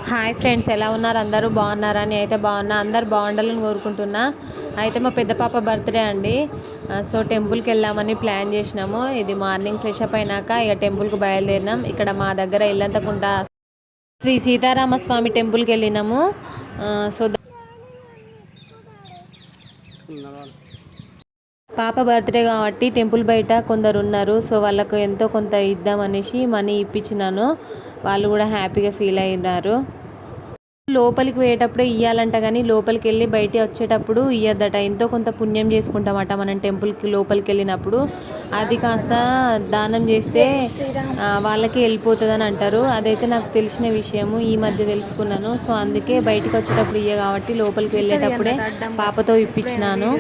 Hi friends, ఎలా ఉన్నారు? అందరూ బాగున్నారా? అని అయితే బాగున్నా. అందరు బాగుండాలని కోరుకుంటున్నా. అయితే మా పెద్ద పాప బర్త్డే అండి. సో టెంపుల్కి వెళ్దామని ప్లాన్ చేసినాము. ఇది మార్నింగ్ ఫ్రెష్ అప్ అయినాక ఇక టెంపుల్కి బయలుదేరినాం. ఇక్కడ మా దగ్గర ఇల్లంతకుంట శ్రీ సీతారామస్వామి టెంపుల్కి వెళ్ళినాము. సో పాప బర్త్డే కాబట్టి టెంపుల్ బయట కొందరు ఉన్నారు. సో వాళ్ళకు ఎంతో కొంత ఇద్దామనేసి మనీ ఇప్పించినాను. వాళ్ళు కూడా హ్యాపీగా ఫీల్ అయినారు. లోపలికి పోయేటప్పుడే ఇయ్యాలంట, కానీ లోపలికి వెళ్ళి బయట వచ్చేటప్పుడు ఇయ్యద్దట. ఎంతో కొంత పుణ్యం చేసుకుంటామట మనం టెంపుల్కి లోపలికి వెళ్ళినప్పుడు. అది కాస్త దానం చేస్తే వాళ్ళకి వెళ్ళిపోతుందని అంటారు. అదైతే నాకు తెలిసిన విషయము, ఈ మధ్య తెలుసుకున్నాను. సో అందుకే బయటకు వచ్చేటప్పుడు ఇయ్య కాబట్టి లోపలికి వెళ్ళేటప్పుడే పాపతో ఇప్పించినాను.